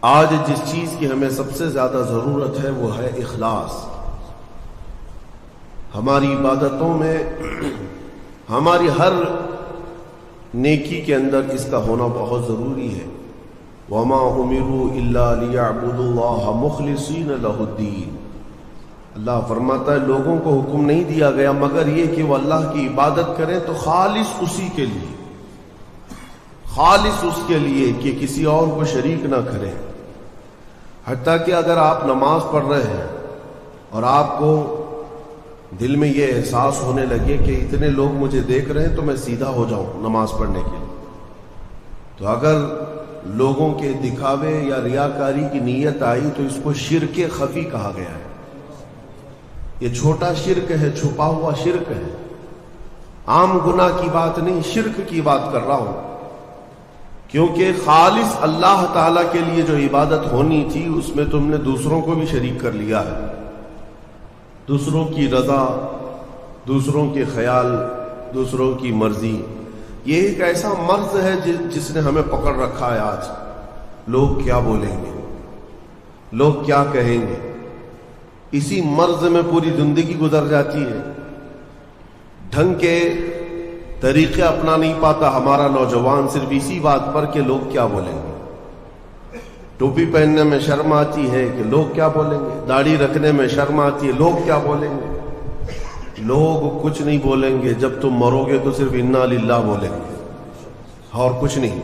آج جس چیز کی ہمیں سب سے زیادہ ضرورت ہے وہ ہے اخلاص. ہماری عبادتوں میں، ہماری ہر نیکی کے اندر اس کا ہونا بہت ضروری ہے. وَمَا أُمِرُوا إِلَّا لِيَعْبُدُوا اللَّهَ مُخْلِصِينَ لَهُ الدِّينَ. اللہ فرماتا ہے لوگوں کو حکم نہیں دیا گیا مگر یہ کہ وہ اللہ کی عبادت کریں تو خالص اسی کے لیے، خالص اس کے لیے کہ کسی اور کو شریک نہ کریں. حتیٰ کہ اگر آپ نماز پڑھ رہے ہیں اور آپ کو دل میں یہ احساس ہونے لگے کہ اتنے لوگ مجھے دیکھ رہے ہیں تو میں سیدھا ہو جاؤں نماز پڑھنے کے لیے، تو اگر لوگوں کے دکھاوے یا ریاکاری کی نیت آئی تو اس کو شرک خفی کہا گیا ہے. یہ چھوٹا شرک ہے، چھپا ہوا شرک ہے. عام گناہ کی بات نہیں، شرک کی بات کر رہا ہوں. کیونکہ خالص اللہ تعالیٰ کے لیے جو عبادت ہونی تھی اس میں تم نے دوسروں کو بھی شریک کر لیا ہے. دوسروں کی رضا، دوسروں کے خیال، دوسروں کی مرضی، یہ ایک ایسا مرض ہے جس نے ہمیں پکڑ رکھا ہے. آج لوگ کیا بولیں گے، لوگ کیا کہیں گے، اسی مرض میں پوری زندگی گزر جاتی ہے. ڈھنگ کے طریقے اپنا نہیں پاتا ہمارا نوجوان صرف اسی بات پر کہ لوگ کیا بولیں گے. ٹوپی پہننے میں شرم آتی ہے کہ لوگ کیا بولیں گے، داڑھی رکھنے میں شرم آتی ہے لوگ کیا بولیں گے. لوگ کچھ نہیں بولیں گے، جب تم مرو گے تو صرف انا للہ بولیں گے اور کچھ نہیں.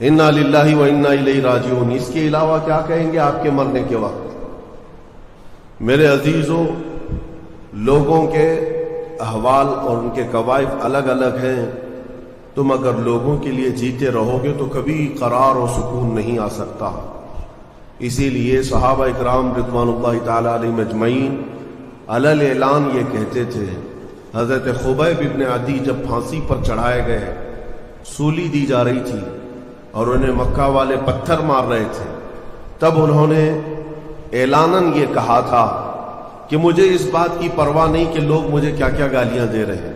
انا للہ و انا الیہ راجعون، اس کے علاوہ کیا کہیں گے آپ کے مرنے کے وقت. میرے عزیزوں، لوگوں کے احوال اور ان کے کوائف الگ الگ ہیں. تم اگر لوگوں کے لیے جیتے رہو گے تو کبھی قرار و سکون نہیں آ سکتا. اسی لیے صحابہ اکرام رضوان اللہ تعالی علیہم اجمعین علل اعلان یہ کہتے تھے. حضرت خبیب ابن عدی جب پھانسی پر چڑھائے گئے، سولی دی جا رہی تھی اور انہیں مکہ والے پتھر مار رہے تھے، تب انہوں نے اعلاناً یہ کہا تھا کہ مجھے اس بات کی پرواہ نہیں کہ لوگ مجھے کیا کیا گالیاں دے رہے ہیں،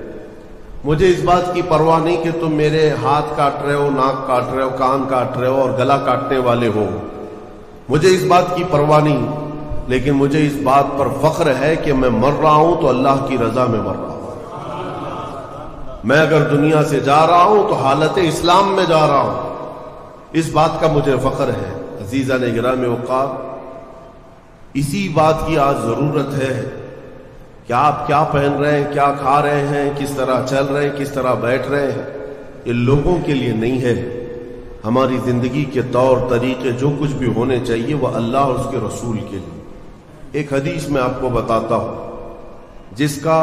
مجھے اس بات کی پرواہ نہیں کہ تم میرے ہاتھ کاٹ رہے ہو، ناک کاٹ رہے ہو، کان کاٹ رہے ہو اور گلا کاٹنے والے ہو، مجھے اس بات کی پرواہ نہیں، لیکن مجھے اس بات پر فخر ہے کہ میں مر رہا ہوں تو اللہ کی رضا میں مر رہا ہوں. میں اگر دنیا سے جا رہا ہوں تو حالت اسلام میں جا رہا ہوں، اس بات کا مجھے فخر ہے. عزیزان گرامی وقار، اسی بات کی آج ضرورت ہے کہ آپ کیا پہن رہے ہیں، کیا کھا رہے ہیں، کس طرح چل رہے ہیں، کس طرح بیٹھ رہے ہیں. یہ لوگوں کے لیے نہیں ہے. ہماری زندگی کے طور طریقے جو کچھ بھی ہونے چاہیے وہ اللہ اور اس کے رسول کے لیے. ایک حدیث میں آپ کو بتاتا ہوں جس کا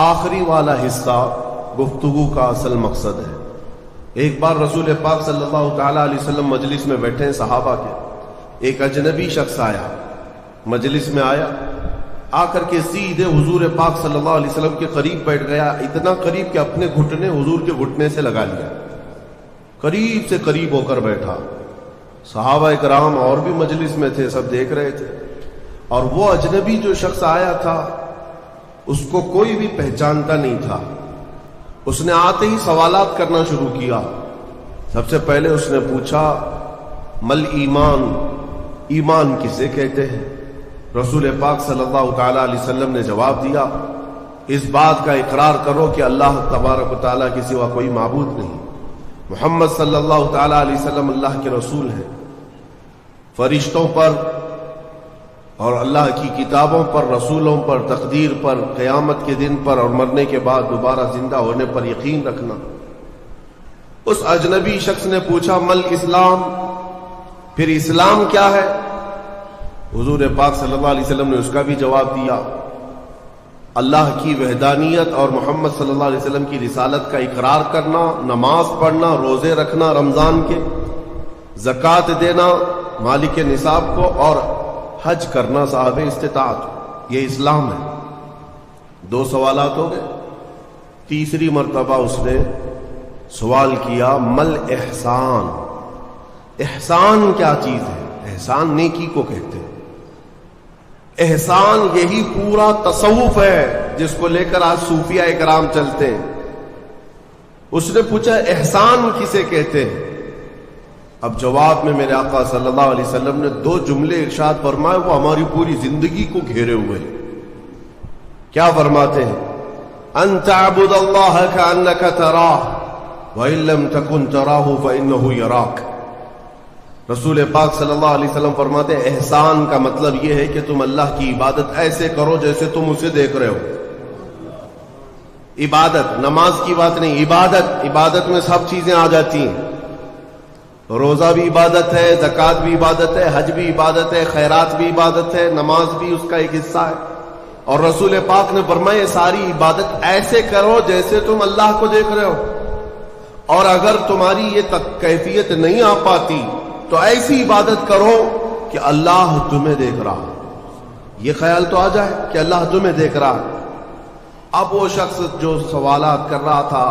آخری والا حصہ گفتگو کا اصل مقصد ہے. ایک بار رسول پاک صلی اللہ تعالی علیہ وسلم مجلس میں بیٹھے ہیں صحابہ کے. ایک اجنبی شخص آیا، مجلس میں آیا، آ کر کے سیدھے حضور پاک صلی اللہ علیہ وسلم کے قریب بیٹھ گیا. اتنا قریب کہ اپنے گھٹنے حضور کے گھٹنے سے لگا لیا، قریب سے قریب ہو کر بیٹھا. صحابہ اکرام اور بھی مجلس میں تھے، سب دیکھ رہے تھے. اور وہ اجنبی جو شخص آیا تھا اس کو کوئی بھی پہچانتا نہیں تھا. اس نے آتے ہی سوالات کرنا شروع کیا. سب سے پہلے اس نے پوچھا مل ایمان، ایمان کسے کہتے ہیں؟ رسول پاک صلی اللہ تعالی علیہ وسلم نے جواب دیا، اس بات کا اقرار کرو کہ اللہ تبارک و تعالیٰ کے سوا کوئی معبود نہیں، محمد صلی اللہ تعالی علیہ وسلم اللہ کے رسول ہیں. فرشتوں پر اور اللہ کی کتابوں پر، رسولوں پر، تقدیر پر، قیامت کے دن پر اور مرنے کے بعد دوبارہ زندہ ہونے پر یقین رکھنا. اس اجنبی شخص نے پوچھا مل اسلام، پھر اسلام کیا ہے؟ حضور پاک صلی اللہ علیہ وسلم نے اس کا بھی جواب دیا، اللہ کی وحدانیت اور محمد صلی اللہ علیہ وسلم کی رسالت کا اقرار کرنا، نماز پڑھنا، روزے رکھنا رمضان کے، زکوٰۃ دینا مالک نصاب کو، اور حج کرنا صاحب استطاعت. یہ اسلام ہے. 2 سوالات ہو گئے. تیسری مرتبہ اس نے سوال کیا مل احسان، احسان کیا چیز ہے؟ احسان نیکی کو کہتے ہیں. احسان یہی پورا تصوف ہے جس کو لے کر آج صوفیہ اکرام چلتے ہیں. اس نے پوچھا احسان کسے کہتے ہیں؟ اب جواب میں میرے آقا صلی اللہ علیہ وسلم نے 2 جملے ارشاد فرمائے، وہ ہماری پوری زندگی کو گھیرے ہوئے ہیں۔ کیا فرماتے ہیں؟ ان تعبد اللہ کأنک تراہ وإن لم تکن تراہ فإنہ یراک۔ رسول پاک صلی اللہ علیہ وسلم فرماتے ہیں احسان کا مطلب یہ ہے کہ تم اللہ کی عبادت ایسے کرو جیسے تم اسے دیکھ رہے ہو۔ عبادت، نماز کی بات نہیں، عبادت میں سب چیزیں آ جاتی ہیں۔ روزہ بھی عبادت ہے، زکوٰۃ بھی عبادت ہے، حج بھی عبادت ہے، خیرات بھی عبادت ہے، نماز بھی اس کا ایک حصہ ہے۔ اور رسول پاک نے فرمایا یہ ساری عبادت ایسے کرو جیسے تم اللہ کو دیکھ رہے ہو، اور اگر تمہاری یہ کیفیت نہیں آ پاتی تو ایسی عبادت کرو کہ اللہ تمہیں دیکھ رہا، یہ خیال تو آ جائے کہ اللہ تمہیں دیکھ رہا۔ اب وہ شخص جو سوالات کر رہا تھا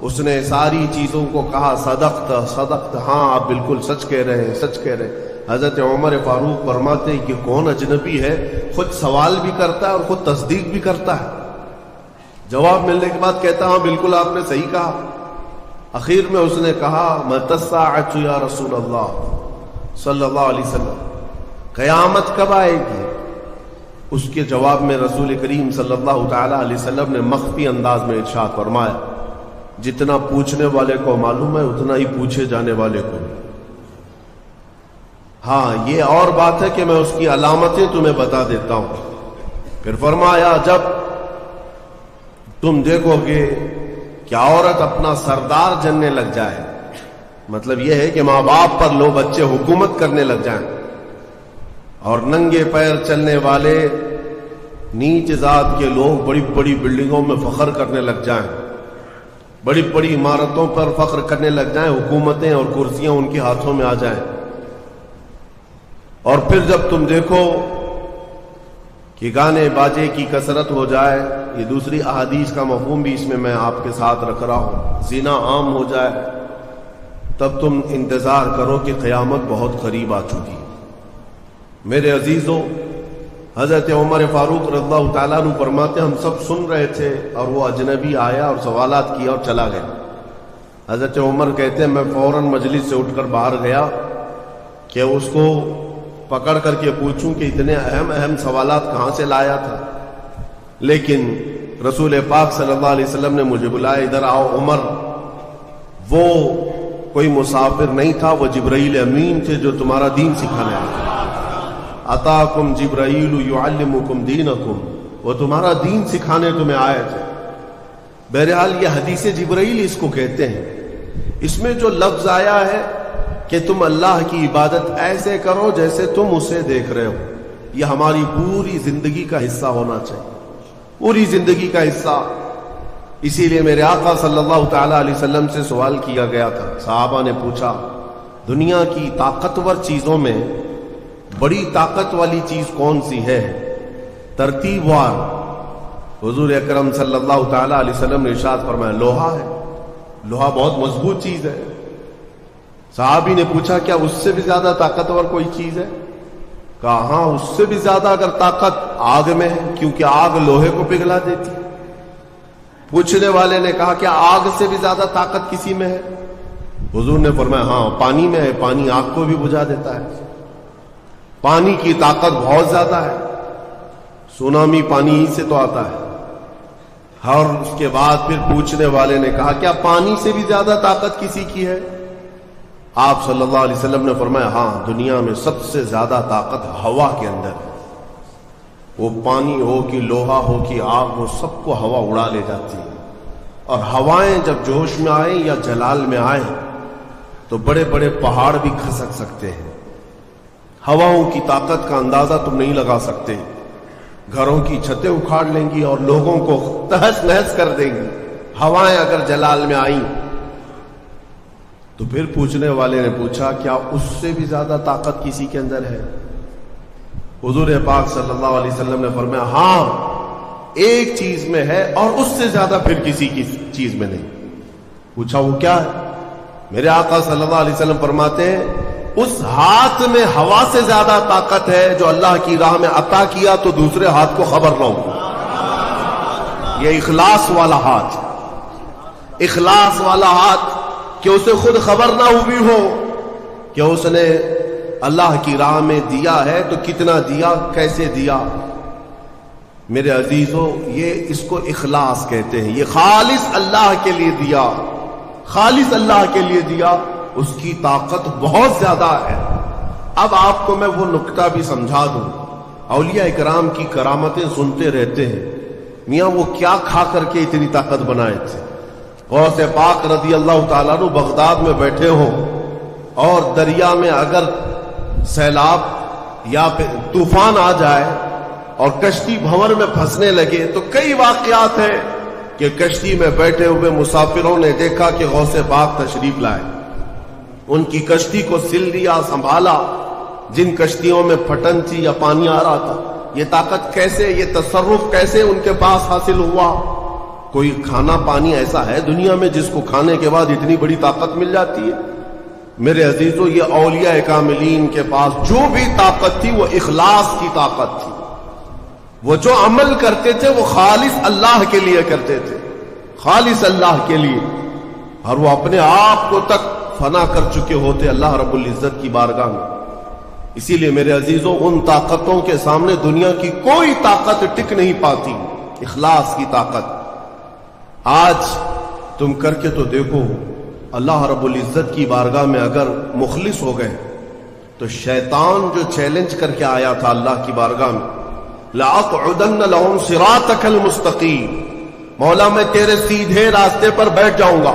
اس نے ساری چیزوں کو کہا صدقت، ہاں آپ بالکل سچ کہہ رہے ہیں، سچ کہہ رہے ہیں۔ حضرت عمر فاروق فرماتے ہیں کہ کون اجنبی ہے، خود سوال بھی کرتا ہے اور خود تصدیق بھی کرتا ہے۔ جواب ملنے کے بعد کہتا ہاں بالکل آپ نے صحیح کہا۔ اخیر میں اس نے کہا متی الساعۃ یا رسول اللہ صلی اللہ علیہ وسلم، قیامت کب آئے گی؟ اس کے جواب میں رسول کریم صلی اللہ تعالی علیہ وسلم نے مخفی انداز میں ارشاد فرمایا جتنا پوچھنے والے کو معلوم ہے اتنا ہی پوچھے جانے والے کو بھی۔ ہاں یہ اور بات ہے کہ میں اس کی علامتیں تمہیں بتا دیتا ہوں۔ پھر فرمایا جب تم دیکھو گے کہ عورت اپنا سردار جننے لگ جائے، مطلب یہ ہے کہ ماں باپ پر لو بچے حکومت کرنے لگ جائیں، اور ننگے پیر چلنے والے نیچ ذات کے لوگ بڑی بڑی بلڈنگوں میں فخر کرنے لگ جائیں، بڑی بڑی عمارتوں پر فخر کرنے لگ جائیں، حکومتیں اور کرسیاں ان کے ہاتھوں میں آ جائیں، اور پھر جب تم دیکھو کہ گانے باجے کی کثرت ہو جائے، یہ دوسری احادیث کا مفہوم بھی اس میں آپ کے ساتھ رکھ رہا ہوں، زنا عام ہو جائے، تب تم انتظار کرو کہ قیامت بہت قریب آ چکی۔ میرے عزیزوں، حضرت عمر فاروق رضی اللہ تعالیٰ عنہ فرماتے ہم سب سن رہے تھے اور وہ اجنبی آیا اور سوالات کیا اور چلا گیا۔ حضرت عمر کہتے ہیں میں فوراً مجلس سے اٹھ کر باہر گیا کہ اس کو پکڑ کر کے پوچھوں کہ اتنے اہم سوالات کہاں سے لایا تھا، لیکن رسول پاک صلی اللہ علیہ وسلم نے مجھے بلایا، ادھر آؤ عمر۔ وہ کوئی مسافر نہیں تھا، وہ جبرائیل امین تھے جو تمہارا دین سکھانے آئے تھے۔ اتاکم جبرائیل یعلمکم دینکم، وہ تمہارا دین سکھانے تمہیں آئے تھے۔ بہرحال یہ حدیث جبرائیل اس کو کہتے ہیں۔ اس میں جو لفظ آیا ہے کہ تم اللہ کی عبادت ایسے کرو جیسے تم اسے دیکھ رہے ہو، یہ ہماری پوری زندگی کا حصہ ہونا چاہیے، پوری زندگی کا حصہ۔ اسی لیے میرے آقا صلی اللہ تعالی علیہ وسلم سے سوال کیا گیا تھا، صحابہ نے پوچھا دنیا کی طاقتور چیزوں میں بڑی طاقت والی چیز کون سی ہے؟ ترتیب وار حضور اکرم صلی اللہ تعالی علیہ وسلم نے ارشاد فرمایا لوہا ہے، لوہا بہت مضبوط چیز ہے۔ صحابی نے پوچھا کیا اس سے بھی زیادہ طاقتور کوئی چیز ہے؟ کہا ہاں اس سے بھی زیادہ اگر طاقت آگ میں ہے، کیونکہ آگ لوہے کو پگھلا دیتی ہے۔ پوچھنے والے نے کہا کیا آگ سے بھی زیادہ طاقت کسی میں ہے؟ حضور نے فرمایا ہاں پانی میں ہے، پانی آگ کو بھی بجھا دیتا ہے، پانی کی طاقت بہت زیادہ ہے، سونامی پانی ہی سے تو آتا ہے۔ اور اس کے بعد پھر پوچھنے والے نے کہا کیا پانی سے بھی زیادہ طاقت کسی کی ہے؟ آپ صلی اللہ علیہ وسلم نے فرمایا ہاں دنیا میں سب سے زیادہ طاقت ہوا کے اندر ہے، وہ پانی ہو کہ لوہا ہو کہ آگ ہو، سب کو ہوا اڑا لے جاتی ہے، اور ہوائیں جب جوش میں آئیں یا جلال میں آئیں تو بڑے بڑے پہاڑ بھی کھسک سکتے ہیں۔ ہواؤں کی طاقت کا اندازہ تم نہیں لگا سکتے، گھروں کی چھتیں اکھاڑ لیں گی اور لوگوں کو تہس نہس کر دیں گی ہوائیں اگر جلال میں آئیں۔ تو پھر پوچھنے والے نے پوچھا کیا اس سے بھی زیادہ طاقت کسی کے اندر ہے؟ حضور پاک صلی اللہ علیہ وسلم نے فرمایا ہاں ایک چیز میں ہے اور اس سے زیادہ پھر کسی کی چیز میں نہیں۔ پوچھا وہ کیا ہے؟ میرے آقا صلی اللہ علیہ وسلم فرماتے ہیں اس ہاتھ میں ہوا سے زیادہ طاقت ہے جو اللہ کی راہ میں عطا کیا تو دوسرے ہاتھ کو خبر نہ ہو۔ یہ اخلاص والا ہاتھ، اخلاص والا ہاتھ کہ اسے خود خبر نہ ہوئی ہو کہ اس نے اللہ کی راہ میں دیا ہے تو کتنا دیا، کیسے دیا۔ میرے عزیزوں، یہ اس کو اخلاص کہتے ہیں۔ یہ خالص اللہ کے لیے دیا، خالص اللہ کے لیے دیا، اس کی طاقت بہت زیادہ ہے۔ اب آپ کو میں وہ نکتہ بھی سمجھا دوں۔ اولیاء اکرام کی کرامتیں سنتے رہتے ہیں، میاں وہ کیا کھا کر کے اتنی طاقت بنائے تھے۔ غوث پاک رضی اللہ تعالیٰ عنہ بغداد میں بیٹھے ہوں اور دریا میں اگر سیلاب یا طوفان آ جائے اور کشتی بھنور میں پھنسنے لگے تو کئی واقعات ہیں کہ کشتی میں بیٹھے ہوئے مسافروں نے دیکھا کہ غوث پاک تشریف لائے، ان کی کشتی کو سل لیا، سنبھالا۔ جن کشتیوں میں پھٹن تھی یا پانی آ رہا تھا، یہ طاقت کیسے، یہ تصرف کیسے ان کے پاس حاصل ہوا؟ کوئی کھانا پانی ایسا ہے دنیا میں جس کو کھانے کے بعد اتنی بڑی طاقت مل جاتی ہے؟ میرے عزیزوں، یہ اولیاء کاملین کے پاس جو بھی طاقت تھی وہ اخلاص کی طاقت تھی۔ وہ جو عمل کرتے تھے وہ خالص اللہ کے لیے کرتے تھے، خالص اللہ کے لیے، اور وہ اپنے آپ کو تک فنا کر چکے ہوتے اللہ رب العزت کی بارگاہ میں۔ اسی لیے میرے عزیزوں، ان طاقتوں کے سامنے دنیا کی کوئی طاقت ٹک نہیں پاتی، اخلاص کی طاقت۔ آج تم کر کے تو دیکھو، اللہ رب العزت کی بارگاہ میں اگر مخلص ہو گئے تو شیطان جو چیلنج کر کے آیا تھا اللہ کی بارگاہ میں، لَأَقْعُدَنَّ لَهُمْ صِرَاطَكَ الْمُسْتَقِيمَ، مولا میں تیرے سیدھے راستے پر بیٹھ جاؤں گا،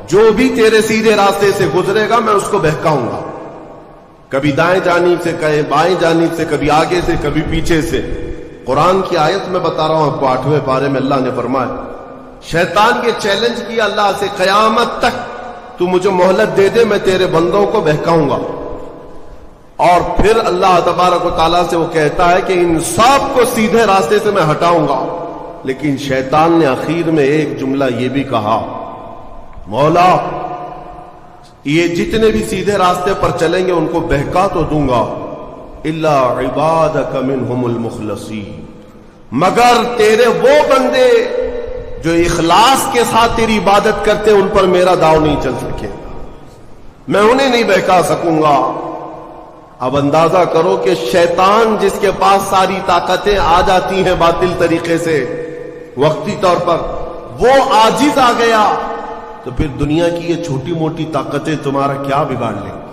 جو بھی تیرے سیدھے راستے سے گزرے گا میں اس کو بہکاؤں گا، کبھی دائیں جانب سے، کبھی بائیں جانب سے، کبھی آگے سے، کبھی پیچھے سے۔ قرآن کی آیت میں بتا رہا ہوں آپ کو، 8ویں پارے میں اللہ نے فرمایا، شیطان یہ چیلنج کیا اللہ سے، قیامت تک تو مجھے مہلت دے دے، میں تیرے بندوں کو بہکاؤں گا۔ اور پھر اللہ تبارک و تعالیٰ سے وہ کہتا ہے کہ ان سب کو سیدھے راستے سے میں ہٹاؤں گا، لیکن شیطان نے آخر میں ایک جملہ یہ بھی کہا، مولا یہ جتنے بھی سیدھے راستے پر چلیں گے ان کو بہکا تو دوں گا، الا عبادک منہم المخلصین، مگر تیرے وہ بندے جو اخلاص کے ساتھ تیری عبادت کرتے ان پر میرا داؤ نہیں چل سکے، میں انہیں نہیں بہکا سکوں گا۔ اب اندازہ کرو کہ شیطان جس کے پاس ساری طاقتیں آ جاتی ہیں باطل طریقے سے وقتی طور پر، وہ عاجز آ گیا تو پھر دنیا کی یہ چھوٹی موٹی طاقتیں تمہارا کیا بگاڑ لیں گی؟